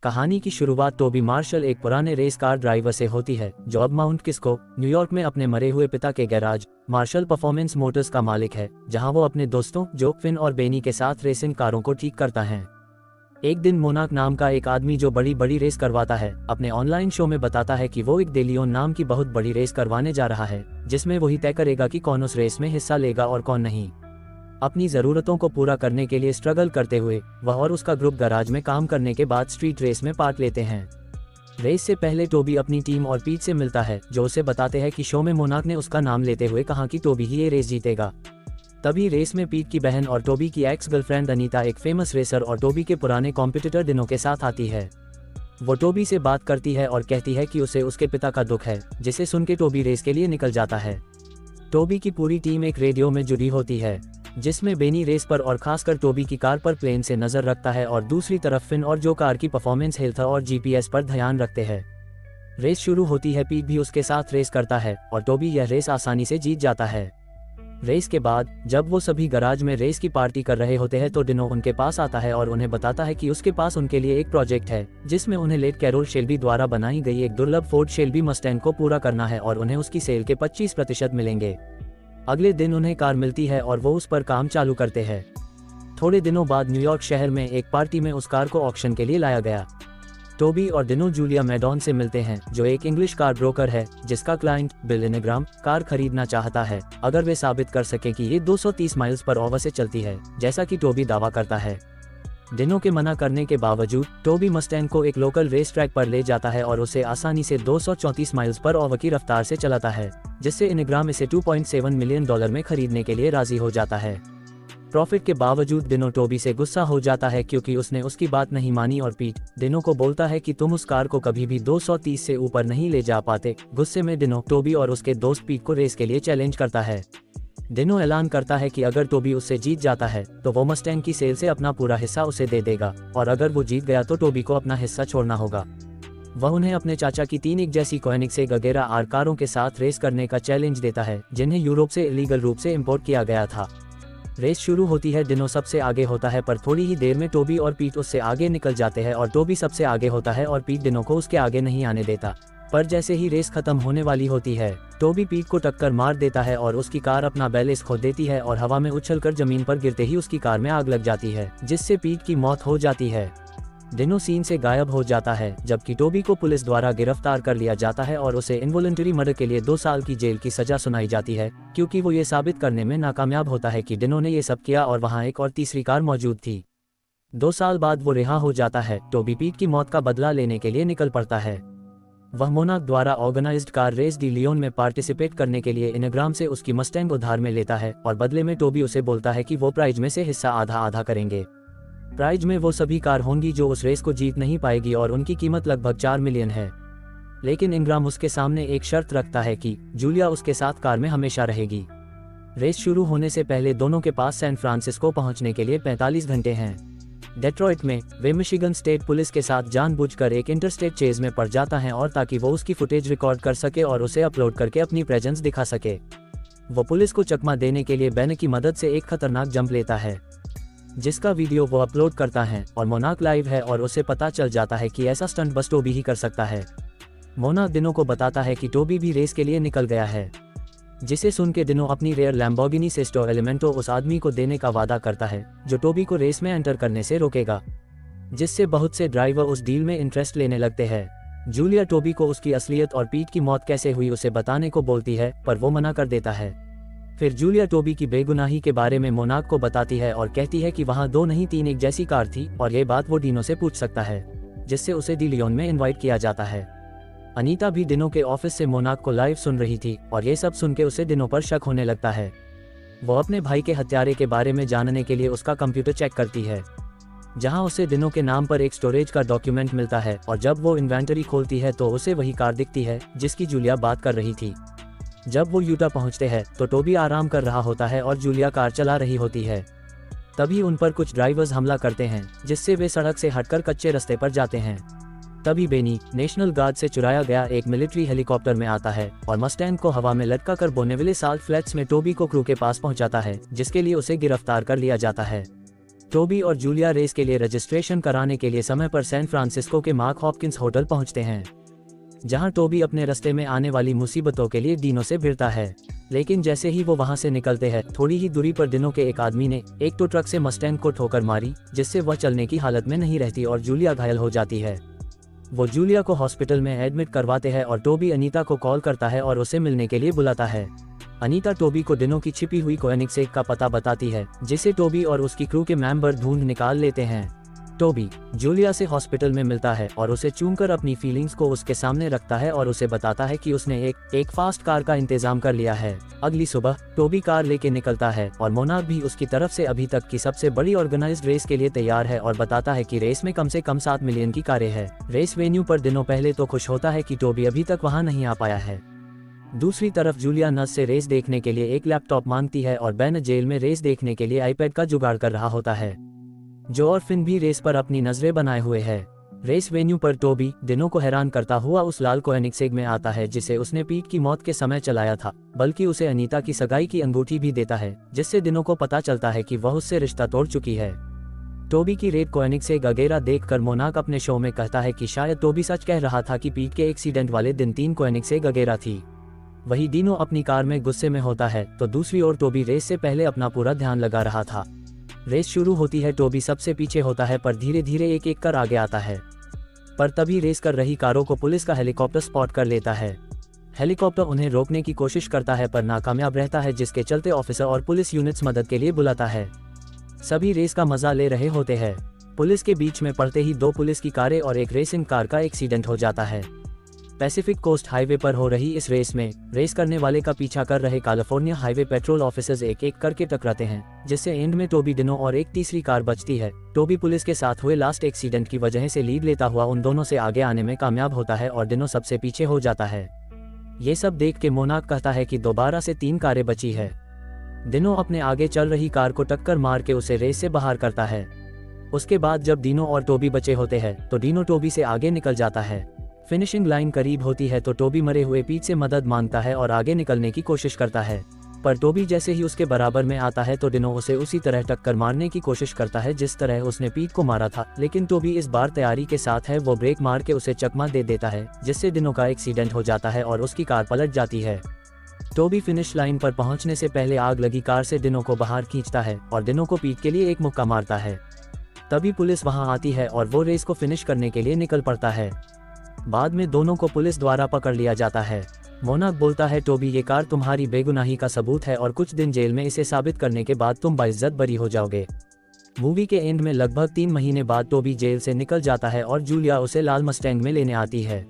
कहानी की शुरुआत टोबी मार्शल एक पुराने रेस कार ड्राइवर से होती है जो अब माउंट किस्को, न्यूयॉर्क में अपने मरे हुए पिता के गैराज मार्शल परफॉर्मेंस मोटर्स का मालिक है, जहां वो अपने दोस्तों जो फिन और बेनी के साथ रेसिंग कारों को ठीक करता है। एक दिन मोनाक नाम का एक आदमी जो बड़ी बड़ी रेस करवाता है, अपने ऑनलाइन शो में बताता है कि वो एक डेलियोन नाम की बहुत बड़ी रेस करवाने जा रहा है, जिसमें वही तय करेगा कि कौन उस रेस में हिस्सा लेगा और कौन नहीं। अपनी ज़रूरतों को पूरा करने के लिए स्ट्रगल करते हुए वह और उसका ग्रुप गैराज में काम करने के बाद स्ट्रीट रेस में पार्ट लेते हैं। रेस से पहले टोबी अपनी टीम और पीट से मिलता है, जो उसे बताते हैं कि शो में मोनाक ने उसका नाम लेते हुए कहा कि टोबी ही ये रेस जीतेगा। तभी रेस में पीट की बहन और टोबी की एक्स गर्लफ्रेंड अनीता, एक फेमस रेसर और टोबी के पुराने कॉम्पिटिटर डिनो के साथ आती है। वो टोबी से बात करती है और कहती है कि उसे उसके पिता का दुख है, जिसे सुन के टोबी रेस के लिए निकल जाता है। टोबी की पूरी टीम एक रेडियो में जुड़ी होती है, जिसमें बेनी रेस पर और खासकर टोबी की कार पर प्लेन से नजर रखता है और दूसरी तरफ फिन और जो कार की परफॉर्मेंस, हेल्थ और जीपीएस पर ध्यान रखते हैं। रेस शुरू होती है, पीट भी उसके साथ रेस करता है और टोबी यह रेस आसानी से जीत जाता है। रेस के बाद जब वो सभी गराज में रेस की पार्टी कर रहे होते हैं तो डिनो उनके पास आता है और उन्हें बताता है कि उसके पास उनके लिए एक प्रोजेक्ट है, जिसमें उन्हें लेट कैरोल शेल्बी द्वारा बनाई गई एक दुर्लभ फोर्ड शेल्बी मस्टैंग को पूरा करना है और उन्हें उसकी सेल के 25% मिलेंगे। अगले दिन उन्हें कार मिलती है और वो उस पर काम चालू करते हैं। थोड़े दिनों बाद न्यूयॉर्क शहर में एक पार्टी में उस कार को ऑक्शन के लिए लाया गया। टोबी और डिनो जूलिया मैडॉन से मिलते हैं, जो एक इंग्लिश कार ब्रोकर है जिसका क्लाइंट बिल इनेग्राम कार खरीदना चाहता है, अगर वे साबित कर सके कि ये 230 माइल्स पर आवर से चलती है, जैसा कि टोबी दावा करता है। डिनो के मना करने के बावजूद टोबी मस्टैंग को एक लोकल रेस ट्रैक पर ले जाता है और उसे आसानी से 234 माइल्स पर आवर की रफ्तार से चलाता है, जिससे इनेग्राम इसे $2.7 मिलियन में खरीदने के लिए राजी हो जाता है। प्रॉफिट के बावजूद डिनो टोबी से गुस्सा हो जाता है क्योंकि उसने उसकी बात नहीं मानी और पीट डिनो को बोलता है कि तुम उस कार को कभी भी 230 से ऊपर नहीं ले जा पाते। गुस्से में डिनो टोबी और उसके दोस्त पीट को रेस के लिए चैलेंज करता है। डिनो ऐलान करता है कि अगर टोबी उससे जीत जाता है तो वो मस्टैंग की सेल से अपना पूरा हिस्सा उसे दे देगा, और अगर वो जीत गया तो टोबी को अपना हिस्सा छोड़ना होगा। वह उन्हें अपने चाचा की 3 एक जैसी कोएनिग्सेग अगेरा आर कारों के साथ रेस करने का चैलेंज देता है, जिन्हें यूरोप से इलीगल रूप से इंपोर्ट किया गया था। रेस शुरू होती है, डिनो सबसे आगे होता है, पर थोड़ी ही देर में टोबी और पीट उससे आगे निकल जाते हैं और टोबी सबसे आगे होता है और पीट डिनो को उसके आगे नहीं आने देता। पर जैसे ही रेस खत्म होने वाली होती है, टोबी पीट को टक्कर मार देता है और उसकी कार अपना बैलेंस खो देती है और हवा में उछलकर जमीन पर गिरते ही उसकी कार में आग लग जाती है, जिससे पीट की मौत हो जाती है। डिनो सीन से गायब हो जाता है, जबकि टोबी को पुलिस द्वारा गिरफ्तार कर लिया जाता है और उसे इनवॉलंटरी मर्डर के लिए 2 साल की जेल की सजा सुनाई जाती है, क्योंकि वो ये साबित करने में नाकामयाब होता है कि डिनो ने ये सब किया और वहाँ एक और तीसरी कार मौजूद थी। 2 साल बाद वो रिहा हो जाता है। टोबी पीट की मौत का बदला लेने के लिए निकल पड़ता है। वह मोनाक द्वारा organized car race de Leon में पार्टिसिपेट करने के लिए इनेग्राम से उसकी मस्टैंग उधार में लेता है और बदले में टोबी उसे बोलता है कि वो प्राइज में से हिस्सा आधा आधा करेंगे। प्राइज में वो सभी कार होंगी जो उस रेस को जीत नहीं पाएगी और उनकी कीमत लगभग 4 मिलियन है। लेकिन इनेग्राम उसके सामने एक शर्त रखता है कि जूलिया उसके साथ कार में हमेशा रहेगी। रेस शुरू होने से पहले दोनों के पास सैन फ्रांसिस्को पहुंचने के लिए 45 घंटे हैं। डेट्रॉइट में वे मिशिगन स्टेट पुलिस के साथ जानबूझकर एक इंटरस्टेट चेज में पड़ जाता है और ताकि वो उसकी फुटेज रिकॉर्ड कर सके और उसे अपलोड करके अपनी प्रेजेंस दिखा सके। वो पुलिस को चकमा देने के लिए बैन की मदद से एक खतरनाक जंप लेता है, जिसका वीडियो वो अपलोड करता है और मोनाक लाइव है और उसे पता चल जाता है कि ऐसा स्टंट बस टोबी ही कर सकता है। मोनाक डिनो को बताता है कि टोबी भी रेस के लिए निकल गया है, जिसे सुन के डिनो अपनी रेयर लैम्बोर्गिनी सेस्टो एलिमेंटो उस आदमी को देने का वादा करता है जो टोबी को रेस में एंटर करने से रोकेगा, जिससे बहुत से ड्राइवर उस डील में इंटरेस्ट लेने लगते हैं। जूलिया टोबी को उसकी असलियत और पीट की मौत कैसे हुई उसे बताने को बोलती है, पर वो मना कर देता है। फिर जूलिया टोबी की बेगुनाही के बारे में मोनाक को बताती है और कहती है कि वहाँ 2 नहीं 3 एक जैसी कार थी और ये बात वो डिनो से पूछ सकता है, जिससे उसे डी लियोन में इनवाइट किया जाता है। अनीता भी डिनो के ऑफिस से मोनाक को लाइव सुन रही थी और ये सब सुन के उसे डिनो पर शक होने लगता है। वो अपने भाई के हत्यारे के बारे में जानने के लिए उसका कंप्यूटर चेक करती है, जहां उसे डिनो के नाम पर एक स्टोरेज का डॉक्यूमेंट मिलता है और जब वो इन्वेंटरी खोलती है तो उसे वही कार दिखती है जिसकी जूलिया बात कर रही थी। जब वो यूटा पहुंचते हैं तो टोबी आराम कर रहा होता है और जूलिया कार चला रही होती है। तभी उन पर कुछ ड्राइवर्स हमला करते हैं, जिससे वे सड़क से हटकर कच्चे रास्ते पर जाते हैं। तभी बेनी नेशनल गार्ड से चुराया गया एक मिलिट्री हेलीकॉप्टर में आता है और मस्टैंग को हवा में लटका कर बोनेविले साल्ट फ्लैट्स में टोबी को क्रू के पास पहुंचाता है, जिसके लिए उसे गिरफ्तार कर लिया जाता है। टोबी और जूलिया रेस के लिए रजिस्ट्रेशन कराने के लिए समय पर सैन फ्रांसिस्को के मार्क हॉपकिंस होटल पहुंचते हैं, जहां टोबी अपने रास्ते में आने वाली मुसीबतों के लिए डीनो से भिड़ता है। लेकिन जैसे ही वो वहां से निकलते हैं, थोड़ी ही दूरी पर डीनो के एक आदमी ने एक टो ट्रक से मस्टैंग को ठोकर मारी, जिससे वह चलने की हालत में नहीं रहती और जूलिया घायल हो जाती है। वो जूलिया को हॉस्पिटल में एडमिट करवाते हैं और टोबी अनीता को कॉल करता है और उसे मिलने के लिए बुलाता है। अनीता टोबी को डीनो की छिपी हुई कोएनिग्सेग का पता बताती है, जिसे टोबी और उसकी क्रू के मेंबर ढूंढ निकाल लेते हैं। टोबी जूलिया से हॉस्पिटल में मिलता है और उसे चूमकर अपनी फीलिंग्स को उसके सामने रखता है और उसे बताता है कि उसने एक फास्ट कार का इंतजाम कर लिया है। अगली सुबह टोबी कार लेके निकलता है और मोनाक भी उसकी तरफ से अभी तक की सबसे बड़ी ऑर्गेनाइज्ड रेस के लिए तैयार है और बताता है कि रेस में कम से कम 7 मिलियन की कारें हैं। रेस वेन्यू पर दिनों पहले तो खुश होता है कि टोबी अभी तक वहाँ नहीं आ पाया है। दूसरी तरफ जूलिया नस से रेस देखने के लिए एक लैपटॉप मांगती है और बेन जेल में रेस देखने के लिए आईपैड का जुगाड़ कर रहा होता है। जो और फिन भी रेस पर अपनी नजरें बनाए हुए है। रेस वेन्यू पर टोबी दिनों को हैरान करता हुआ उस लाल कोएनिग्सेग में आता है जिसे उसने पीट की मौत के समय चलाया था, बल्कि उसे अनीता की सगाई की अंगूठी भी देता है, जिससे दिनों को पता चलता है कि वह उससे रिश्ता तोड़ चुकी है। टोबी की रेड कोएनिग्सेग अगेरा देखकर मोनाक अपने शो में कहता है कि शायद टोबी सच कह रहा था कि पीट के एक्सीडेंट वाले दिन 3 कोएनिग्सेग अगेरा थी। वही डीनो अपनी कार में गुस्से में होता है, तो दूसरी ओर टोबी रेस से पहले अपना पूरा ध्यान लगा रहा था। रेस शुरू होती है, टोबी सबसे पीछे होता है पर धीरे धीरे एक एक कर आगे आता है। पर तभी रेस कर रही कारों को पुलिस का हेलीकॉप्टर स्पॉट कर लेता है। हेलीकॉप्टर उन्हें रोकने की कोशिश करता है पर नाकामयाब रहता है, जिसके चलते ऑफिसर और पुलिस यूनिट्स मदद के लिए बुलाता है। सभी रेस का मजा ले रहे होते हैं। पुलिस के बीच में पड़ते ही 2 पुलिस की कारें और एक रेसिंग कार का एक्सीडेंट हो जाता है। पैसिफिक कोस्ट हाईवे पर हो रही इस रेस में रेस करने वाले का पीछा कर रहे कैलिफोर्निया हाईवे पेट्रोल ऑफिसर्स एक एक करके टकराते हैं, जिससे एंड में टोबी डिनो और एक तीसरी कार बचती है। टोबी पुलिस के साथ हुए लास्ट एक्सीडेंट की वजह से लीड लेता हुआ उन दोनों से आगे आने में कामयाब होता है और डिनो सबसे पीछे हो जाता है। ये सब देख के मोनाक कहता है कि दोबारा से 3 कारें बची है। डिनो अपने आगे चल रही कार को टक्कर मार के उसे रेस से बाहर करता है। उसके बाद जब डिनो और टोबी बचे होते हैं तो डिनो टोबी से आगे निकल जाता है। फिनिशिंग लाइन करीब होती है तो टोबी मरे हुए पीट से मदद मांगता है और आगे निकलने की कोशिश करता है, पर टोबी जैसे ही उसके बराबर में आता है तो डिनो उसे उसी तरह टक्कर मारने की कोशिश करता है जिस तरह उसने पीट को मारा था। लेकिन टोबी इस बार तैयारी के साथ है, वो ब्रेक मार के उसे चकमा दे देता है, जिससे डिनो का एक्सीडेंट हो जाता है और उसकी कार पलट जाती है। टोबी फिनिश लाइन पर पहुंचने से पहले आग लगी कार से डिनो को बाहर खींचता है और डिनो को पीट के लिए एक मुक्का मारता है। तभी पुलिस वहां आती है और वो रेस को फिनिश करने के लिए निकल पड़ता है। बाद में दोनों को पुलिस द्वारा पकड़ लिया जाता है। मोनाक बोलता है, टोबी ये कार तुम्हारी बेगुनाही का सबूत है और कुछ दिन जेल में इसे साबित करने के बाद तुम बाइज्जत बरी हो जाओगे। मूवी के एंड में लगभग 3 महीने बाद टोबी जेल से निकल जाता है और जूलिया उसे लाल मस्टैंग में लेने आती है।